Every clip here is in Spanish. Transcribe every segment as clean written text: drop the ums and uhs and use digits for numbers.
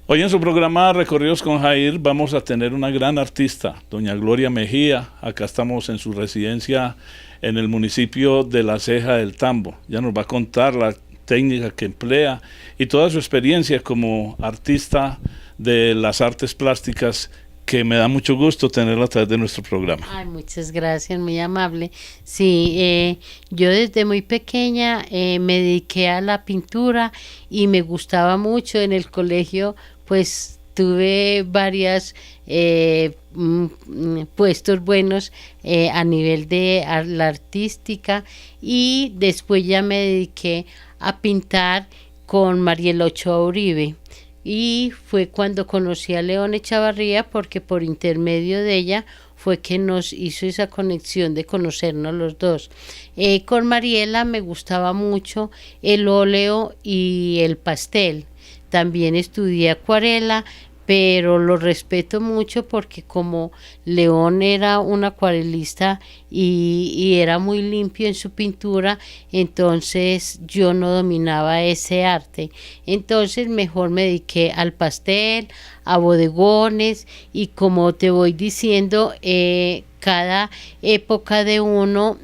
Hoy en su programa Recorridos con Jair vamos a tener una gran artista, doña Gloria Mejía. Acá estamos en su residencia en el municipio de La Ceja del Tambo. Ya nos va a contar la técnica que emplea y toda su experiencia como artista de las artes plásticas, que me da mucho gusto tenerla a través de nuestro programa. Ay, muchas gracias, muy amable. Sí, yo desde muy pequeña me dediqué a la pintura y me gustaba mucho. En el colegio pues tuve varias puestos buenos a nivel de la artística, y después ya me dediqué a pintar con Mariela Ochoa Uribe. Y fue cuando conocí a León Echavarría, porque por intermedio de ella fue que nos hizo esa conexión de conocernos los dos. Con Mariela me gustaba mucho el óleo y el pastel. También estudié acuarela, pero lo respeto mucho porque como León era un acuarelista y era muy limpio en su pintura, entonces yo no dominaba ese arte. Entonces mejor me dediqué al pastel, a bodegones, y como te voy diciendo, cada época de uno,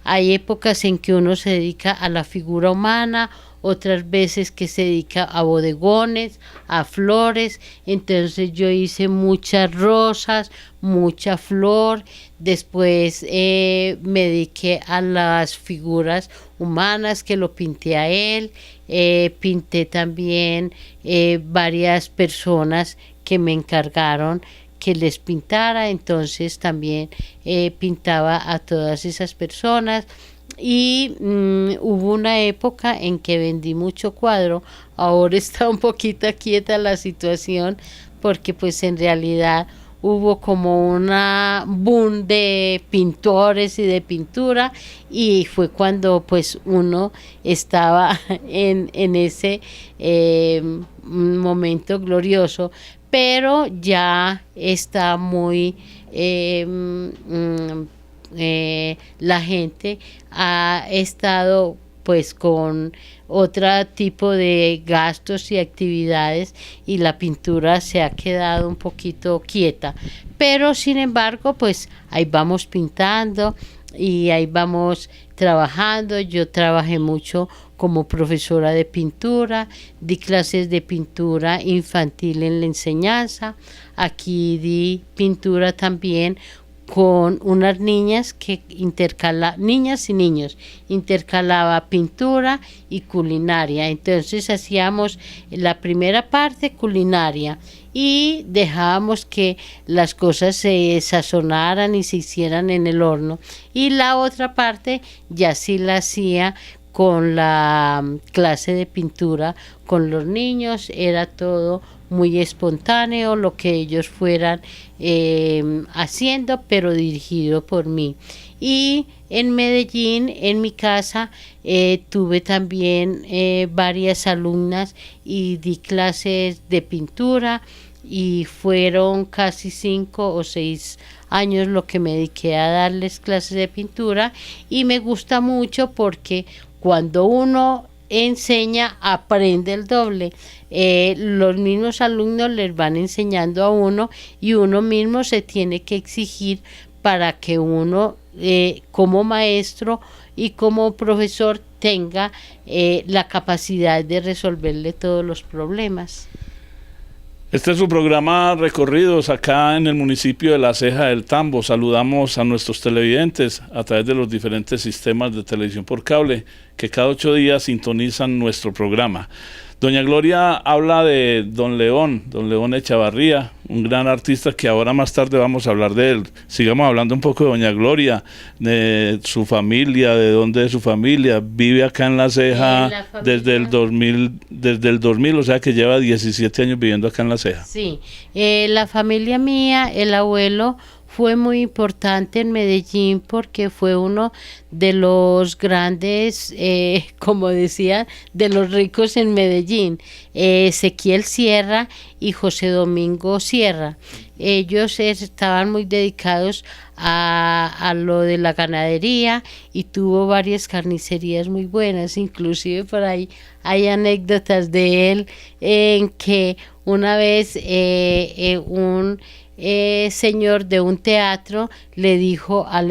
hay épocas en que uno se dedica a la figura humana, otras veces que se dedica a bodegones, a flores. Entonces yo hice muchas rosas, mucha flor. Después me dediqué a las figuras humanas, que lo pinté a él. Pinté también varias personas que me encargaron que les pintara, entonces también pintaba a todas esas personas. Y hubo una época en que vendí mucho cuadro. Ahora está un poquito quieta la situación, porque pues en realidad hubo como una boom de pintores y de pintura, y fue cuando pues uno estaba en ese momento glorioso, pero ya está muy la gente ha estado pues con otro tipo de gastos y actividades, y la pintura se ha quedado un poquito quieta, pero sin embargo pues ahí vamos pintando y ahí vamos trabajando. Yo trabajé mucho como profesora de pintura, di clases de pintura infantil en la enseñanza. Aquí di pintura también con unas niñas que niñas y niños, intercalaba pintura y culinaria. Entonces hacíamos la primera parte culinaria y dejábamos que las cosas se sazonaran y se hicieran en el horno, y la otra parte ya sí la hacía con la clase de pintura con los niños. Era todo muy espontáneo, lo que ellos fueran haciendo, pero dirigido por mí. Y en Medellín, en mi casa, tuve también varias alumnas y di clases de pintura, y fueron casi 5 o 6 años lo que me dediqué a darles clases de pintura, y me gusta mucho porque cuando uno enseña, aprende el doble. Los mismos alumnos les van enseñando a uno, y uno mismo se tiene que exigir para que uno como maestro y como profesor tenga la capacidad de resolverle todos los problemas. Este es su programa Recorridos acá en el municipio de La Ceja del Tambo. Saludamos a nuestros televidentes a través de los diferentes sistemas de televisión por cable que cada 8 días sintonizan nuestro programa. Doña Gloria habla de don León Echavarría, un gran artista que ahora más tarde vamos a hablar de él. Sigamos hablando un poco de doña Gloria, de su familia, de dónde es su familia. Vive acá en La Ceja desde el 2000, o sea que lleva 17 años viviendo acá en La Ceja. Sí, la familia mía, el abuelo fue muy importante en Medellín porque fue uno de los grandes, como decía, de los ricos en Medellín, Ezequiel Sierra y José Domingo Sierra. Ellos estaban muy dedicados a lo de la ganadería y tuvo varias carnicerías muy buenas, inclusive por ahí hay anécdotas de él en que una vez un señor de un teatro le dijo al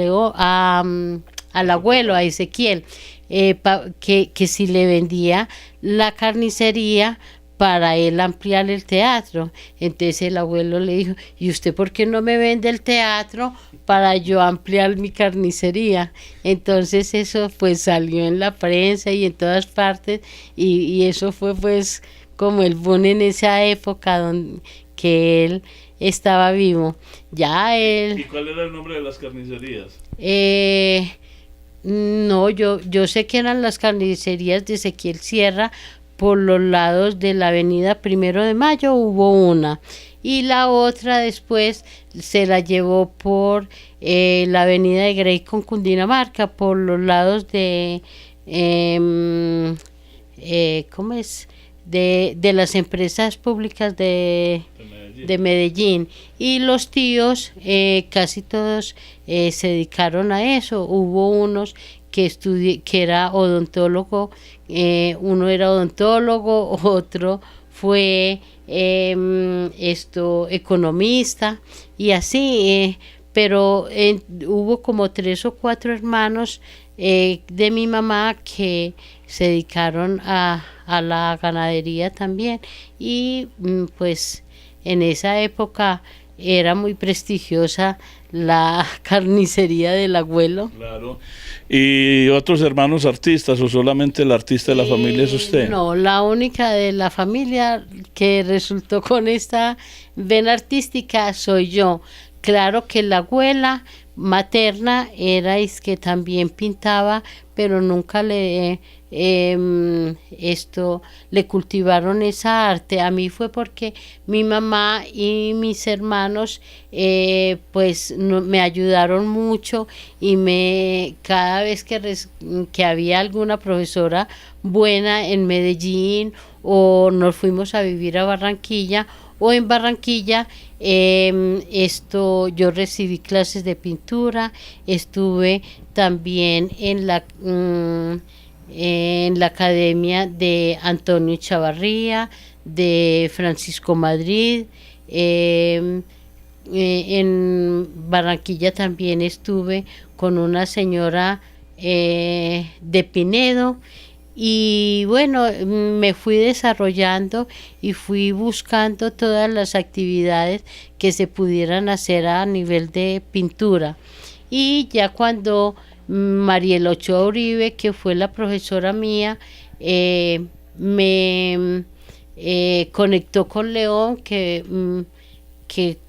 abuelo, a Ezequiel, que si le vendía la carnicería para él ampliar el teatro. Entonces el abuelo le dijo, ¿y usted por qué no me vende el teatro para yo ampliar mi carnicería? Entonces eso pues salió en la prensa y en todas partes y eso fue pues como el boom en esa época que él estaba vivo. Ya él... ¿Y cuál era el nombre de las carnicerías? No, yo sé que eran las carnicerías de Ezequiel Sierra. Por los lados de la avenida 1 de Mayo hubo una y la otra después se la llevó por la avenida de Grey con Cundinamarca, por los lados de ¿cómo es? De las empresas públicas de Medellín. Y los tíos casi todos se dedicaron a eso. Hubo unos que era odontólogo, uno era odontólogo, otro fue economista y así, pero hubo como 3 o 4 hermanos de mi mamá que se dedicaron a la ganadería también y pues en esa época era muy prestigiosa la carnicería del abuelo. Claro. ¿Y otros hermanos artistas o solamente el artista de la familia es usted? No, la única de la familia que resultó con esta vena artística soy yo. Claro que la abuela materna era que también pintaba, pero nunca le cultivaron esa arte. A mí fue porque mi mamá y mis hermanos pues me ayudaron mucho y cada vez que había alguna profesora buena en Medellín o nos fuimos a vivir a Barranquilla o en Barranquilla yo recibí clases de pintura, estuve también en la academia de Antonio Chavarría, de Francisco Madrid, en Barranquilla también estuve con una señora de Pinedo. Y bueno, me fui desarrollando y fui buscando todas las actividades que se pudieran hacer a nivel de pintura. Y ya cuando Mariela Ochoa Uribe, que fue la profesora mía, me conectó con León, que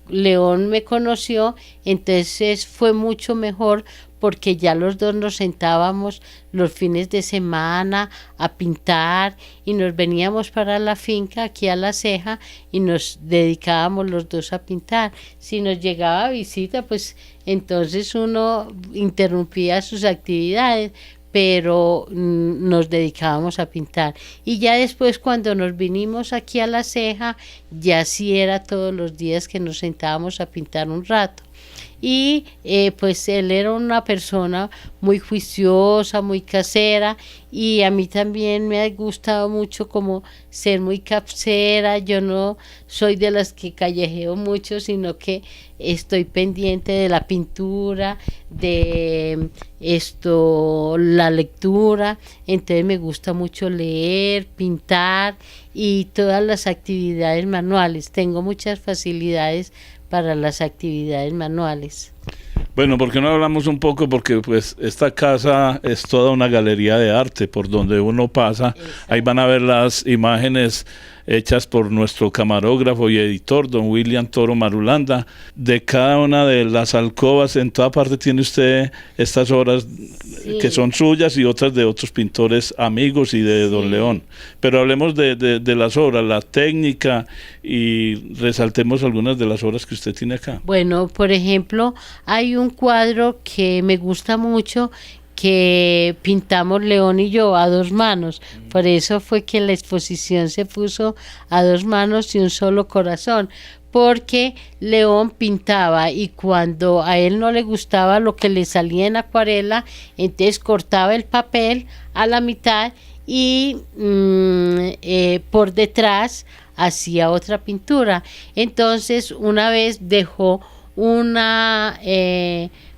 León me conoció, entonces fue mucho mejor porque ya los dos nos sentábamos los fines de semana a pintar y nos veníamos para la finca aquí a La Ceja y nos dedicábamos los dos a pintar. Si nos llegaba visita, pues entonces uno interrumpía sus actividades, pero nos dedicábamos a pintar. Y ya después cuando nos vinimos aquí a La Ceja, ya sí era todos los días que nos sentábamos a pintar un rato. Y pues él era una persona muy juiciosa, muy casera y a mí también me ha gustado mucho como ser muy casera. Yo no soy de las que callejeo mucho, sino que estoy pendiente de la pintura, de la lectura, entonces me gusta mucho leer, pintar y todas las actividades manuales. Tengo muchas facilidades para las actividades manuales. Bueno, ¿por qué no hablamos un poco? Porque pues esta casa es toda una galería de arte por donde uno pasa. Exacto. Ahí van a ver las imágenes hechas por nuestro camarógrafo y editor, don William Toro Marulanda. De cada una de las alcobas, en toda parte tiene usted estas obras que son suyas y otras de otros pintores amigos y de don León. Pero hablemos de las obras, la técnica y resaltemos algunas de las obras que usted tiene acá. Bueno, por ejemplo, hay un cuadro que me gusta mucho que pintamos León y yo a 2 manos, por eso fue que la exposición se puso a 2 manos y un solo corazón, porque León pintaba y cuando a él no le gustaba lo que le salía en acuarela, entonces cortaba el papel a la mitad y por detrás hacía otra pintura. Entonces una vez dejó una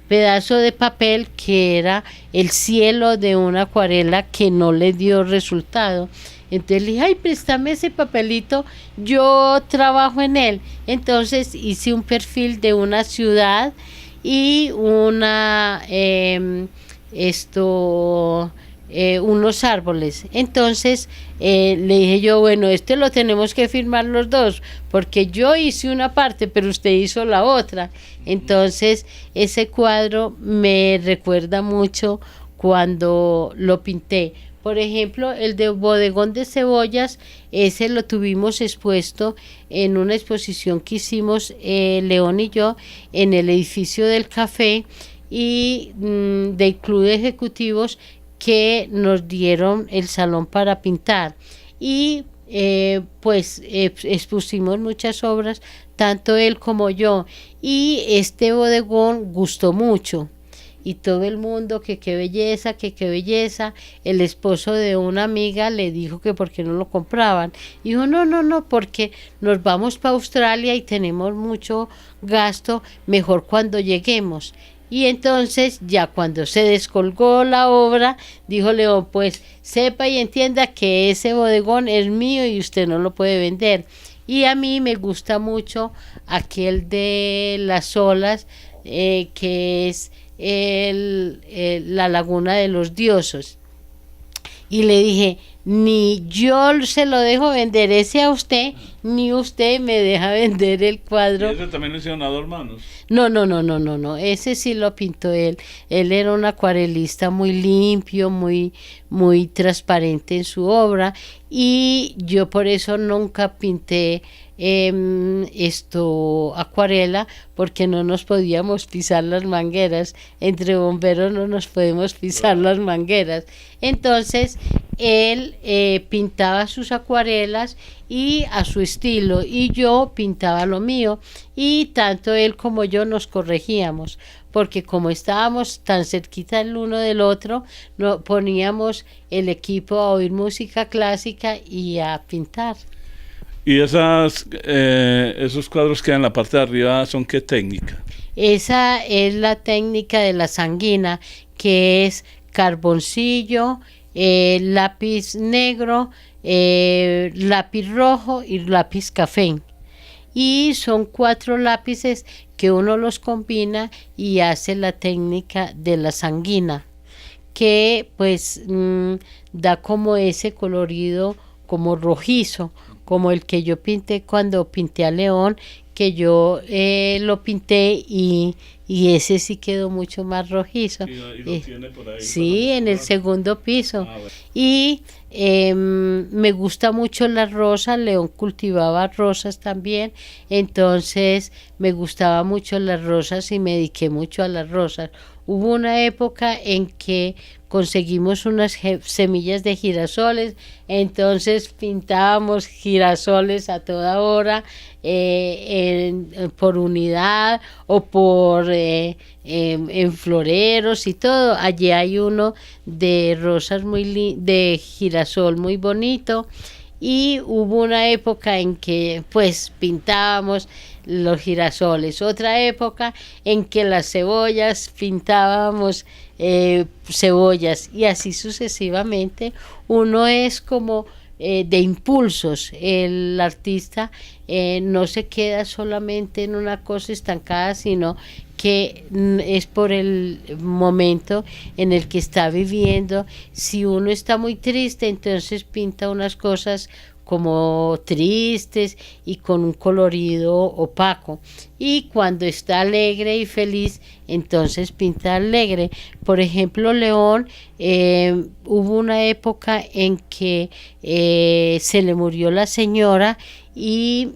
pedazo de papel que era el cielo de una acuarela que no le dio resultado. Entonces le dije, ay, préstame ese papelito, yo trabajo en él. Entonces hice un perfil de una ciudad y unos árboles. Entonces le dije yo, bueno, este lo tenemos que firmar los dos, porque yo hice una parte, pero usted hizo la otra. Entonces ese cuadro me recuerda mucho cuando lo pinté. Por ejemplo, el de Bodegón de Cebollas, ese lo tuvimos expuesto en una exposición que hicimos León y yo en el edificio del café y del club de ejecutivos que nos dieron el salón para pintar. Y expusimos muchas obras, tanto él como yo, y este bodegón gustó mucho. Y todo el mundo, que qué belleza, que qué belleza. El esposo de una amiga le dijo que por qué no lo compraban. Y dijo, no, porque nos vamos para Australia y tenemos mucho gasto, mejor cuando lleguemos. Y entonces, ya cuando se descolgó la obra, dijo León, pues sepa y entienda que ese bodegón es mío y usted no lo puede vender. Y a mí me gusta mucho aquel de las olas, que es la laguna de los dioses. Y le dije, ni yo se lo dejo vender ese a usted, ni usted me deja vender el cuadro. ¿Y ese también lo hicieron a dos manos? No, ese sí lo pintó él. Él era un acuarelista muy limpio, muy transparente en su obra, y yo por eso nunca pinté acuarela, porque no nos podíamos pisar las mangueras. Entre bomberos no nos podemos pisar las mangueras. Entonces él pintaba sus acuarelas y a su estilo, y yo pintaba lo mío, y tanto él como yo nos corregíamos, porque como estábamos tan cerquita el uno del otro, no poníamos el equipo a oír música clásica y a pintar. ¿Y esos cuadros que hay en la parte de arriba son qué técnica? Esa es la técnica de la sanguina, que es carboncillo, lápiz negro, lápiz rojo y lápiz café. Y son 4 lápices que uno los combina y hace la técnica de la sanguina, que pues da como ese colorido como rojizo, como el que yo pinté cuando pinté a León, que yo lo pinté y ese sí quedó mucho más rojizo. ¿Y lo tiene por ahí? Sí, en el segundo piso. Bueno. Y me gusta mucho las rosas. León cultivaba rosas también, entonces me gustaba mucho las rosas y me dediqué mucho a las rosas. Hubo una época en que conseguimos unas semillas de girasoles, entonces pintábamos girasoles a toda hora, por unidad o por en floreros y todo. Allí hay uno de rosas de girasol muy bonito. Y hubo una época en que pues pintábamos los girasoles, otra época en que las cebollas pintábamos cebollas, y así sucesivamente. Uno es como de impulsos. El artista no se queda solamente en una cosa estancada, sino que es por el momento en el que está viviendo. Si uno está muy triste, entonces pinta unas cosas como tristes y con un colorido opaco, y cuando está alegre y feliz, entonces pinta alegre. Por ejemplo, León, hubo una época en que se le murió la señora y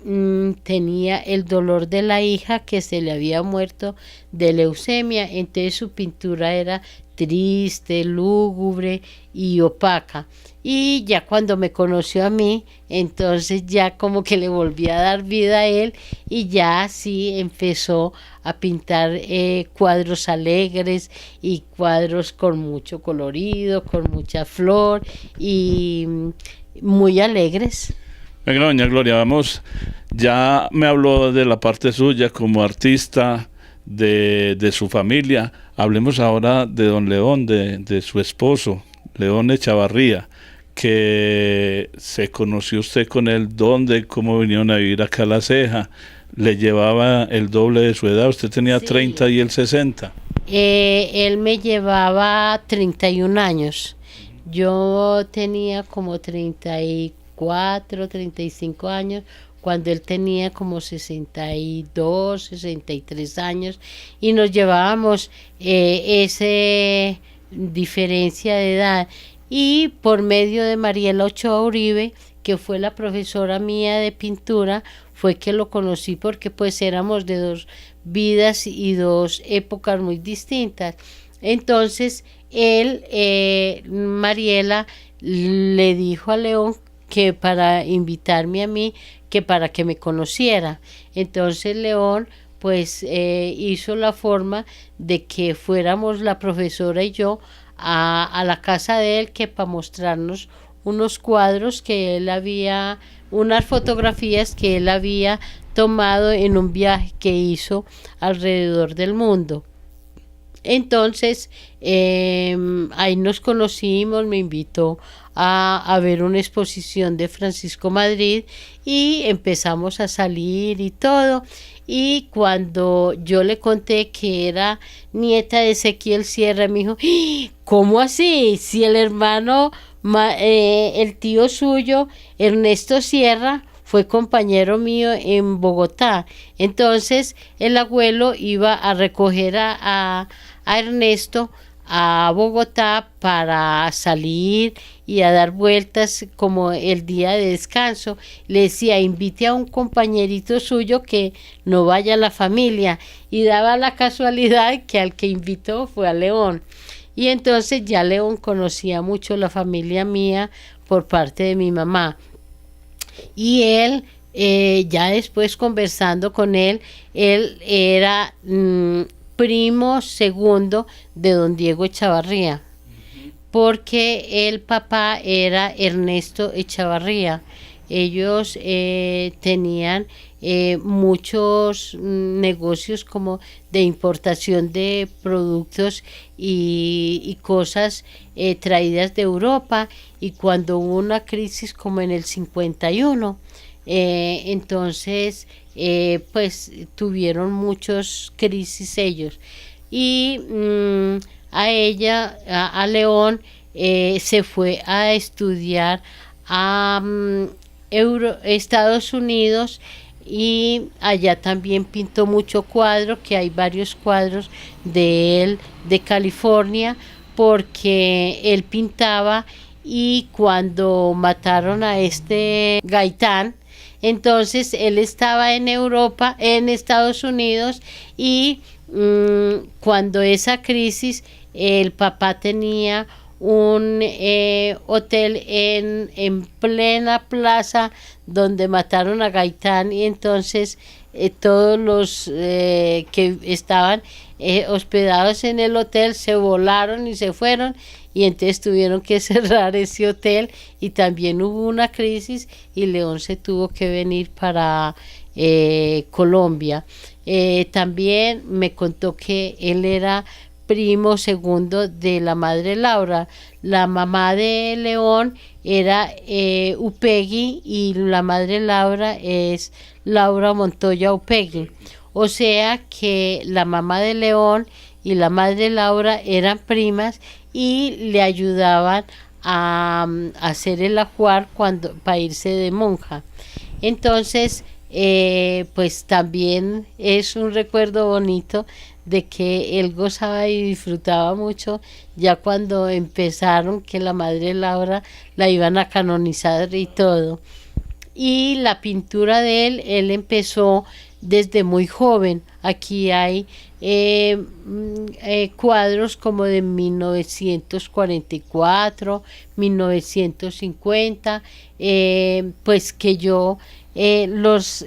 tenía el dolor de la hija que se le había muerto de leucemia, entonces su pintura era triste, lúgubre y opaca. Y ya cuando me conoció a mí, entonces ya como que le volví a dar vida a él y ya sí empezó a pintar cuadros alegres y cuadros con mucho colorido, con mucha flor y muy alegres. Venga, doña Gloria, vamos, ya me habló de la parte suya como artista, de su familia. Hablemos ahora de don León, de su esposo, León Echavarría, que se conoció usted con él, dónde, cómo vinieron a vivir acá a La Ceja, le llevaba el doble de su edad, usted tenía Sí. 30 y él 60. Él me llevaba 31 años. Yo tenía como 34, 35 años, cuando él tenía como 62, 63 años, y nos llevábamos esa diferencia de edad. Y por medio de Mariela Ochoa Uribe, que fue la profesora mía de pintura, fue que lo conocí, porque pues éramos de dos vidas y dos épocas muy distintas. Entonces Mariela le dijo a León que para invitarme a mí, que para que me conociera. Entonces León pues hizo la forma de que fuéramos la profesora y yo a la casa de él, que para mostrarnos unos cuadros que él había, unas fotografías que él había tomado en un viaje que hizo alrededor del mundo. Entonces ahí nos conocimos, me invitó a ver una exposición de Francisco Madrid y empezamos a salir y todo. Y cuando yo le conté que era nieta de Ezequiel Sierra, me dijo, ¡Ah! ¿Cómo así? Si el hermano, el tío suyo, Ernesto Sierra, fue compañero mío en Bogotá. Entonces el abuelo iba a recoger a Ernesto a Bogotá para salir y a dar vueltas como el día de descanso. Le decía, invite a un compañerito suyo que no vaya a la familia, y daba la casualidad que al que invitó fue a León. Y entonces ya León conocía mucho la familia mía por parte de mi mamá. Y él, ya después conversando con él era primo segundo de don Diego Echavarría, porque el papá era Ernesto Echavarría. Ellos tenían muchos negocios como de importación de productos y cosas traídas de Europa, y cuando hubo una crisis como en el 51, entonces pues tuvieron muchos crisis ellos, y a León se fue a estudiar a Estados Unidos, y allá también pintó mucho cuadro, que hay varios cuadros de él de California, porque él pintaba. Y cuando mataron a este Gaitán, entonces él estaba en Europa, en Estados Unidos, y cuando esa crisis, el papá tenía un hotel en plena plaza donde mataron a Gaitán, y entonces todos los que estaban hospedados en el hotel se volaron y se fueron, y entonces tuvieron que cerrar ese hotel, y también hubo una crisis y León se tuvo que venir para Colombia. También me contó que él era primo segundo de la madre Laura. La mamá de León era Upegui, y la madre Laura es Laura Montoya Upegui. O sea que la mamá de León y la madre Laura eran primas y le ayudaban a hacer el ajuar para irse de monja. Entonces pues también es un recuerdo bonito de que él gozaba y disfrutaba mucho ya cuando empezaron que la madre Laura la iban a canonizar y todo. Y la pintura de él empezó desde muy joven. Aquí hay cuadros como de 1944, 1950, pues que yo los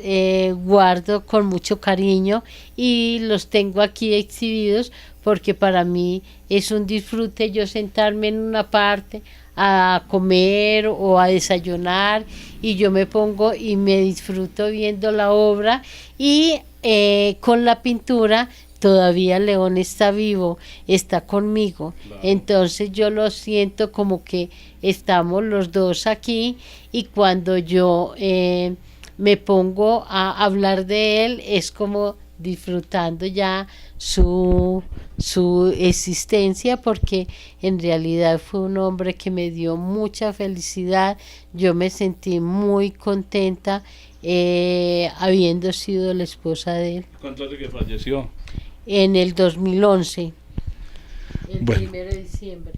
guardo con mucho cariño y los tengo aquí exhibidos porque para mí es un disfrute yo sentarme en una parte a comer o a desayunar y yo me pongo y me disfruto viendo la obra y con la pintura todavía León está vivo, está conmigo. Claro. Entonces yo lo siento como que estamos los dos aquí y cuando yo me pongo a hablar de él es como disfrutando ya su existencia porque en realidad fue un hombre que me dio mucha felicidad. Yo me sentí muy contenta habiendo sido la esposa de él. ¿Cuánto hace que falleció? En el 2011. Bueno,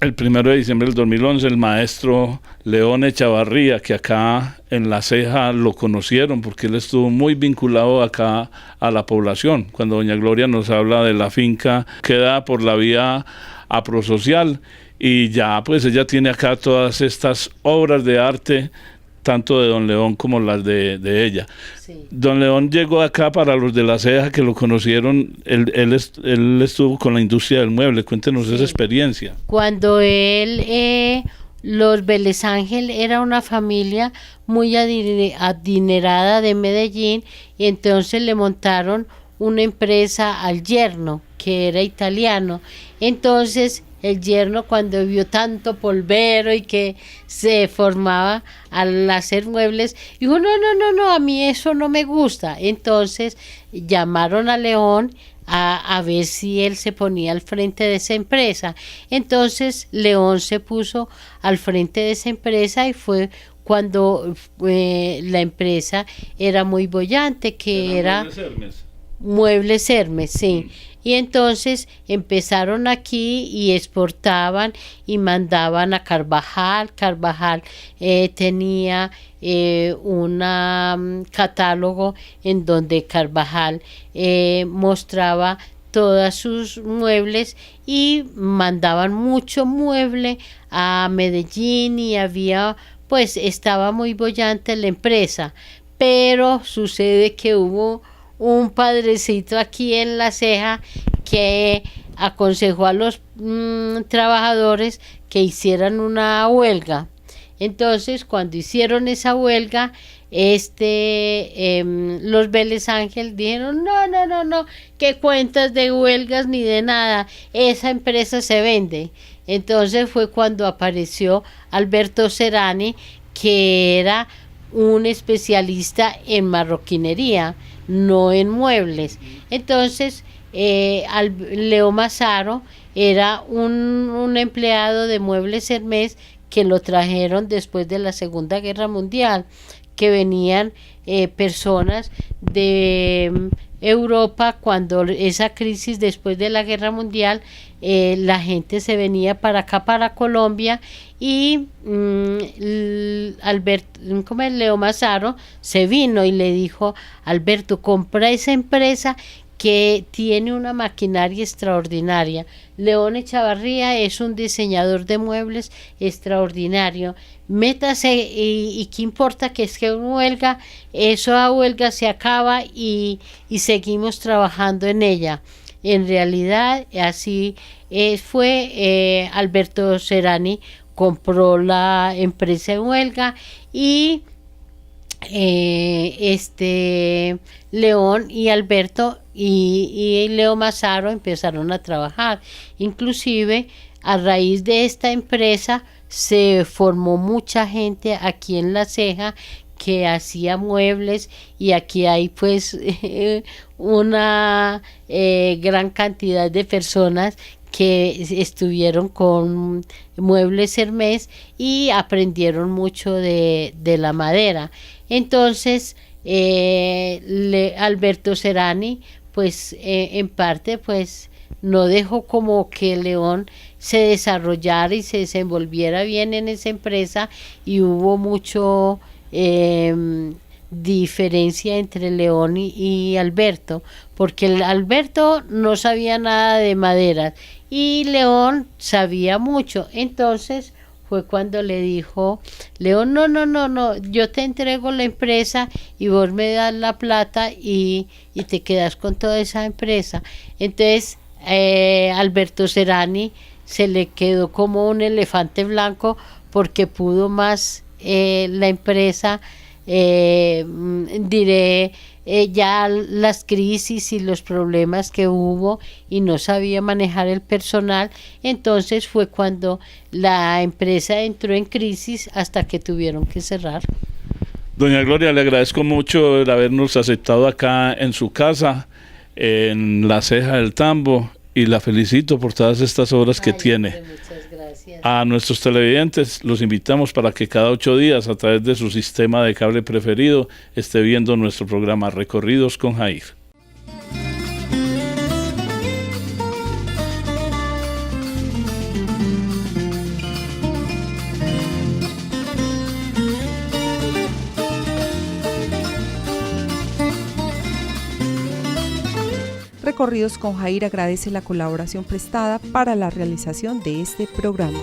el 1 de diciembre del 2011, el maestro León Echavarría, que acá en La Ceja lo conocieron porque él estuvo muy vinculado acá a la población. Cuando doña Gloria nos habla de la finca que da por la vía aprosocial y ya pues ella tiene acá todas estas obras de arte tanto de don León como las de ella. Sí. Don León llegó acá para los de La Ceja que lo conocieron, él estuvo con la industria del mueble, cuéntenos esa experiencia. Cuando los Vélez Ángel era una familia muy adinerada de Medellín y entonces le montaron una empresa al yerno que era italiano, entonces el yerno cuando vio tanto polvero y que se formaba al hacer muebles, dijo no, a mí eso no me gusta. Entonces llamaron a León a ver si él se ponía al frente de esa empresa. Entonces León se puso al frente de esa empresa y fue cuando la empresa era muy bollante, que era Muebles Hermes, sí. Y entonces empezaron aquí y exportaban y mandaban a Carvajal. Carvajal tenía un catálogo en donde Carvajal mostraba todos sus muebles y mandaban mucho mueble a Medellín y pues estaba muy bollante la empresa, pero sucede que hubo un padrecito aquí en La Ceja que aconsejó a los trabajadores que hicieran una huelga. Entonces, cuando hicieron esa huelga, los Vélez Ángel dijeron, no, que cuentas de huelgas ni de nada, esa empresa se vende. Entonces fue cuando apareció Alberto Serrani, que era un especialista en marroquinería, no en muebles. Entonces Leo Mazaro era un empleado de Muebles Hermes que lo trajeron después de la Segunda Guerra Mundial, que venían personas de Europa cuando esa crisis después de la Guerra Mundial, la gente se venía para acá, para Colombia, y Leo Mazaro se vino y le dijo, Alberto, compra esa empresa que tiene una maquinaria extraordinaria. León Echavarría es un diseñador de muebles extraordinario. Métase y qué importa que es que huelga, esa huelga se acaba y seguimos trabajando en ella. En realidad así fue. Alberto Serrani compró la empresa en huelga y León y Alberto y Leo Mazaro empezaron a trabajar. Inclusive a raíz de esta empresa se formó mucha gente aquí en La Ceja que hacía muebles y aquí hay pues una gran cantidad de personas que estuvieron con Muebles Hermes y aprendieron mucho de la madera. Entonces Alberto Serrani pues en parte pues no dejó como que León se desarrollara y se desenvolviera bien en esa empresa y hubo mucho diferencia entre León y Alberto, porque el Alberto no sabía nada de maderas y León sabía mucho. Entonces fue cuando le dijo León, no, yo te entrego la empresa y vos me das la plata y te quedas con toda esa empresa. Entonces Alberto Serrani se le quedó como un elefante blanco porque pudo más la empresa, ya las crisis y los problemas que hubo y no sabía manejar el personal. Entonces fue cuando la empresa entró en crisis hasta que tuvieron que cerrar. Doña Gloria, le agradezco mucho el habernos aceptado acá en su casa, en La Ceja del Tambo, y la felicito por todas estas obras que tiene. Muchas gracias. A nuestros televidentes los invitamos para que cada 8 días a través de su sistema de cable preferido esté viendo nuestro programa Recorridos con Jair. Recorridos con Jair agradece la colaboración prestada para la realización de este programa.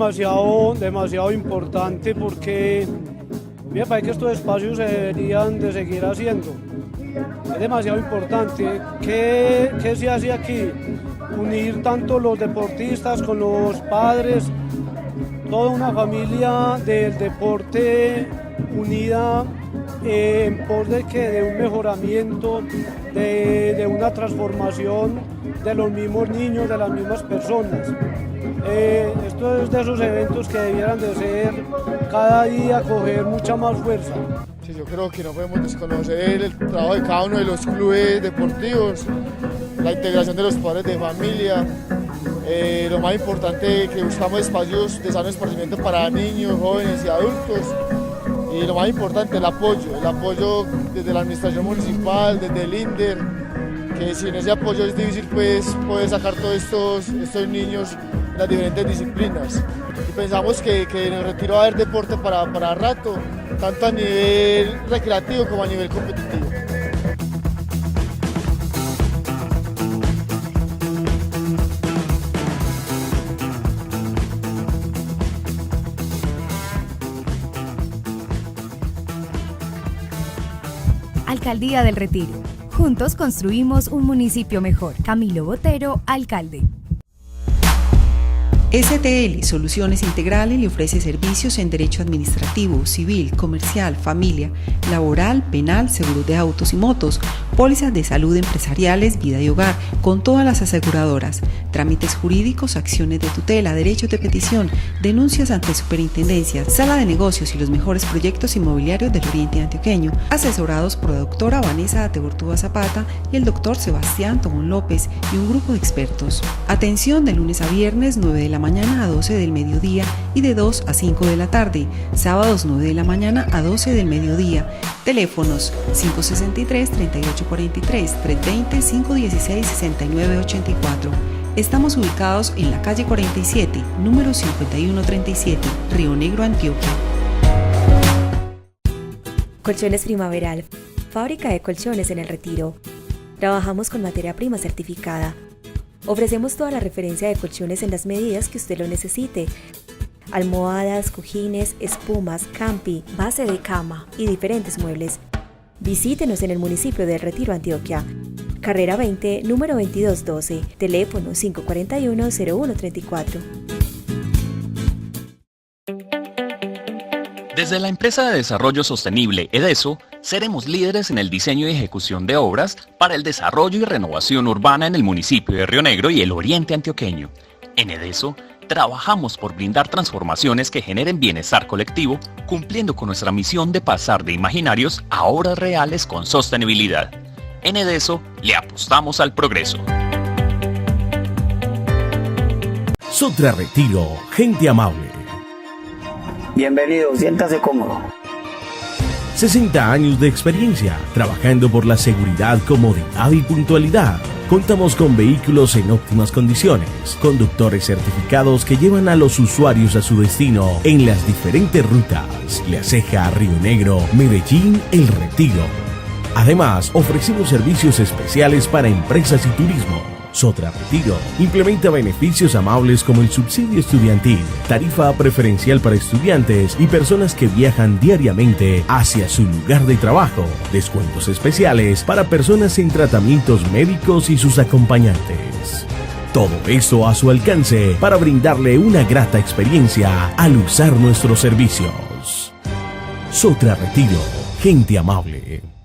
Es algo demasiado importante porque me parece que estos espacios se deberían de seguir haciendo. Es demasiado importante. ¿Qué se hace aquí? Unir tanto los deportistas con los padres, toda una familia del deporte unida en pos de un mejoramiento, de una transformación de los mismos niños, de las mismas personas. Esto es de esos eventos que debieran de ser cada día, coger mucha más fuerza. Sí, yo creo que no podemos desconocer el trabajo de cada uno de los clubes deportivos, la integración de los padres de familia, lo más importante que buscamos espacios de sano esparcimiento para niños, jóvenes y adultos, y lo más importante el apoyo desde la administración municipal, desde el INDER, que sin ese apoyo es difícil pues poder sacar todos estos niños en las diferentes disciplinas. Y pensamos que en el retiro va a haber deporte para rato, tanto a nivel recreativo como a nivel competitivo. Alcaldía del Retiro. Juntos construimos un municipio mejor. Camilo Botero, alcalde. STL Soluciones Integrales le ofrece servicios en derecho administrativo, civil, comercial, familia, laboral, penal, seguros de autos y motos, pólizas de salud empresariales, vida y hogar, con todas las aseguradoras, trámites jurídicos, acciones de tutela, derechos de petición, denuncias ante superintendencias, sala de negocios y los mejores proyectos inmobiliarios del Oriente Antioqueño, asesorados por la doctora Vanessa Atebortúa Zapata y el doctor Sebastián Tomón López y un grupo de expertos. Atención de lunes a viernes 9 de la mañana a 12 del mediodía y de 2 a 5 de la tarde, sábados 9 de la mañana a 12 del mediodía. Teléfonos 563-3843, 320-516-6984. Estamos ubicados en la calle 47, número 5137, Río Negro, Antioquia. Colchones Primaveral, fábrica de colchones en el Retiro. Trabajamos con materia prima certificada. Ofrecemos toda la referencia de colchones en las medidas que usted lo necesite. Almohadas, cojines, espumas, campi, base de cama y diferentes muebles. Visítenos en el municipio de Retiro, Antioquia. Carrera 20, número 2212, teléfono 541-0134. Desde la empresa de desarrollo sostenible EDESO, Seremos líderes en el diseño y ejecución de obras para el desarrollo y renovación urbana en el municipio de Río Negro y el oriente antioqueño. En EDESO, trabajamos por brindar transformaciones que generen bienestar colectivo, cumpliendo con nuestra misión de pasar de imaginarios a obras reales con sostenibilidad. En EDESO, le apostamos al progreso. Sotra Retiro, gente amable. Bienvenido, siéntase cómodo. 60 años de experiencia, trabajando por la seguridad, comodidad y puntualidad. Contamos con vehículos en óptimas condiciones, conductores certificados que llevan a los usuarios a su destino en las diferentes rutas: La Ceja, Río Negro, Medellín, El Retiro. Además, ofrecemos servicios especiales para empresas y turismo. Sotra Retiro implementa beneficios amables como el subsidio estudiantil, tarifa preferencial para estudiantes y personas que viajan diariamente hacia su lugar de trabajo, descuentos especiales para personas en tratamientos médicos y sus acompañantes. Todo esto a su alcance para brindarle una grata experiencia al usar nuestros servicios. Sotra Retiro, gente amable.